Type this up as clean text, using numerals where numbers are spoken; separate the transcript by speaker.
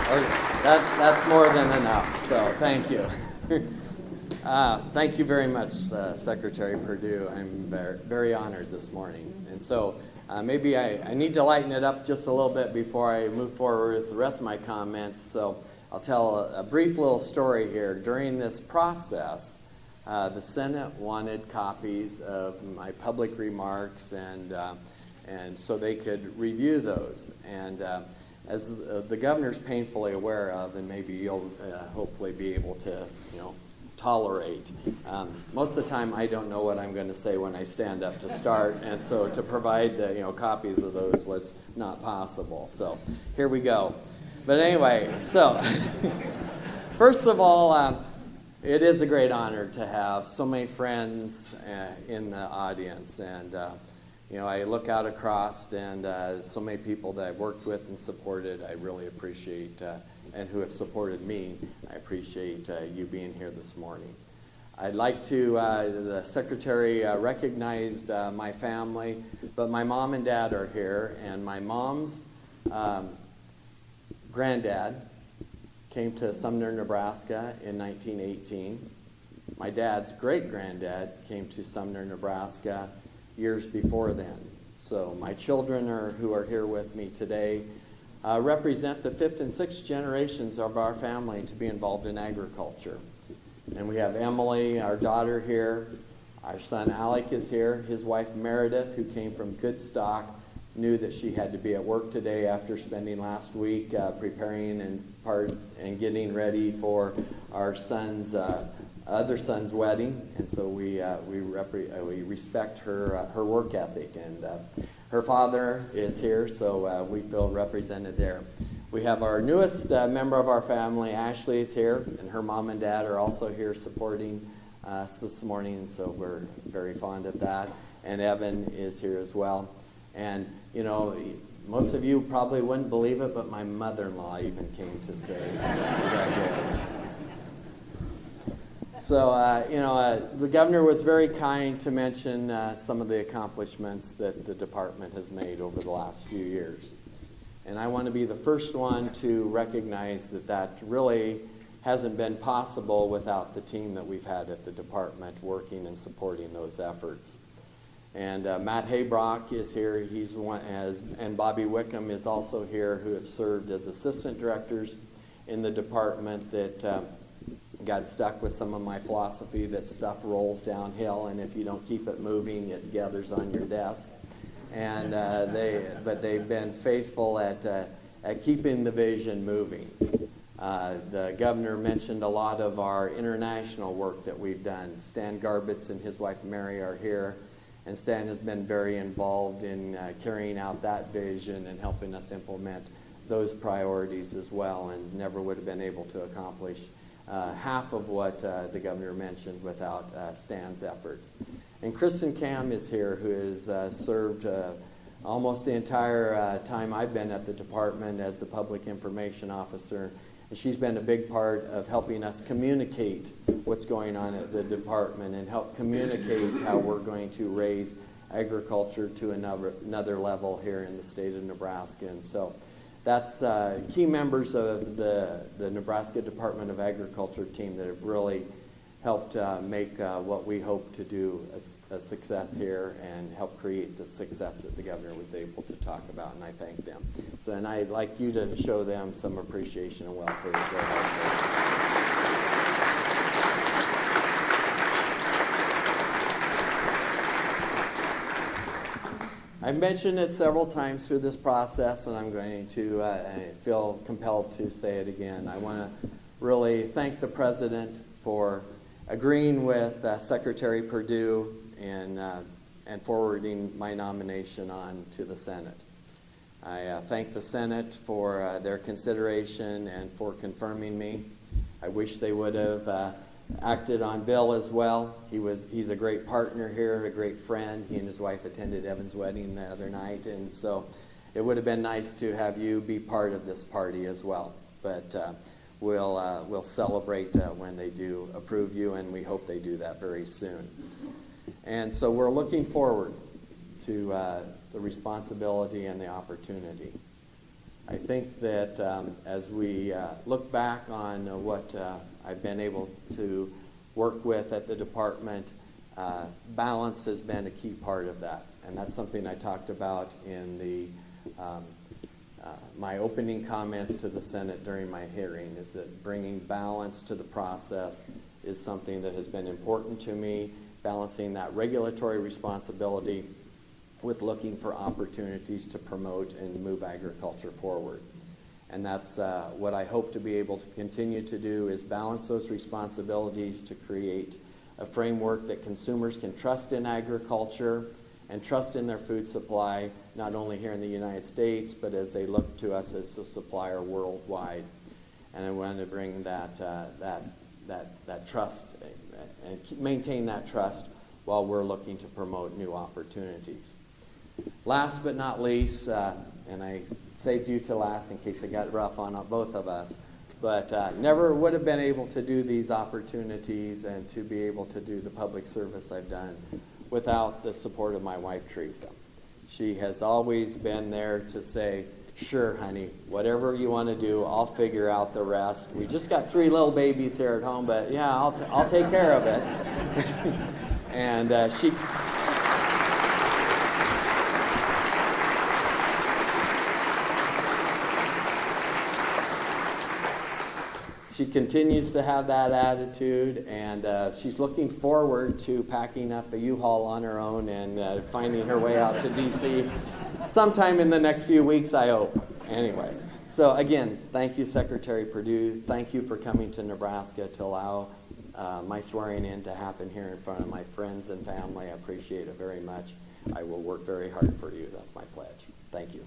Speaker 1: Or that's more than enough, so thank you. Thank you very much, Secretary Perdue. I'm very, very honored this morning. And so maybe I need to lighten it up just a little bit before I move forward with the rest of my comments. So I'll tell a brief little story here. During this process, the Senate wanted copies of my public remarks, and so they could review those. And as the governor's painfully aware of, and maybe you'll hopefully be able to, tolerate. Most of the time, I don't know what I'm going to say when I stand up to start, and so to provide copies of those was not possible. So here we go. But anyway, so first of all, it is a great honor to have so many friends in the audience, and I look out across, and so many people that I've worked with and supported, I really appreciate, and who have supported me. I appreciate you being here this morning. I'd like to, the Secretary recognized my family, but my mom and dad are here, and my mom's granddad came to Sumner, Nebraska in 1918. My dad's great-granddad came to Sumner, Nebraska years before then. So my children who are here with me today represent the fifth and sixth generations of our family to be involved in agriculture. And we have Emily, our daughter, here. Our son Alec is here. His wife Meredith, who came from good stock, knew that she had to be at work today after spending last week preparing and getting ready for our son's other son's wedding, and so we respect her work ethic. And her father is here, so we feel represented there. We have our newest member of our family, Ashley, is here, and her mom and dad are also here supporting us this morning, and so we're very fond of that. And Evan is here as well. And most of you probably wouldn't believe it, but my mother-in-law even came to say congratulations. So, the governor was very kind to mention some of the accomplishments that the department has made over the last few years. And I want to be the first one to recognize that really hasn't been possible without the team that we've had at the department working and supporting those efforts. And Matt Haybrock is here. He's one, and Bobby Wickham is also here, who have served as assistant directors in the department that got stuck with some of my philosophy that stuff rolls downhill, and if you don't keep it moving, it gathers on your desk. And they've been faithful at keeping the vision moving. The governor mentioned a lot of our international work that we've done. Stan Garbitz and his wife Mary are here, and Stan has been very involved in carrying out that vision and helping us implement those priorities as well, and never would have been able to accomplish half of what the governor mentioned without Stan's effort. And Kristen Cam is here, who has served almost the entire time I've been at the department as the public information officer. And she's been a big part of helping us communicate what's going on at the department and help communicate how we're going to raise agriculture to another level here in the state of Nebraska. And so that's key members of the Nebraska Department of Agriculture team that have really helped make what we hope to do a success here and help create the success that the governor was able to talk about, and I thank them. So, and I'd like you to show them some appreciation and welfare for their hard work. I've mentioned it several times through this process, and I'm going to feel compelled to say it again. I want to really thank the president for agreeing with Secretary Perdue and forwarding my nomination on to the Senate. I thank the Senate for their consideration and for confirming me. I wish they would have acted on Bill as well. He's a great partner here, a great friend. He and his wife attended Evan's wedding the other night, and so it would have been nice to have you be part of this party as well. But we'll celebrate when they do approve you, and we hope they do that very soon. And so we're looking forward to the responsibility and the opportunity. I think that as we look back on what I've been able to work with at the department, balance has been a key part of that. And that's something I talked about in the my opening comments to the Senate during my hearing, is that bringing balance to the process is something that has been important to me, balancing that regulatory responsibility with looking for opportunities to promote and move agriculture forward. And that's what I hope to be able to continue to do, is balance those responsibilities to create a framework that consumers can trust in agriculture and trust in their food supply, not only here in the United States, but as they look to us as a supplier worldwide. And I want to bring that trust and maintain that trust while we're looking to promote new opportunities. Last but not least, and I saved you to last in case it got rough on both of us, but never would have been able to do these opportunities and to be able to do the public service I've done without the support of my wife, Teresa. She has always been there to say, sure, honey, whatever you want to do, I'll figure out the rest. We just got 3 little babies here at home, but yeah, I'll take care of it. And she continues to have that attitude, and she's looking forward to packing up a U-Haul on her own and finding her way out to D.C. sometime in the next few weeks, I hope. Anyway, so again, thank you, Secretary Perdue. Thank you for coming to Nebraska to allow my swearing in to happen here in front of my friends and family. I appreciate it very much. I will work very hard for you. That's my pledge. Thank you.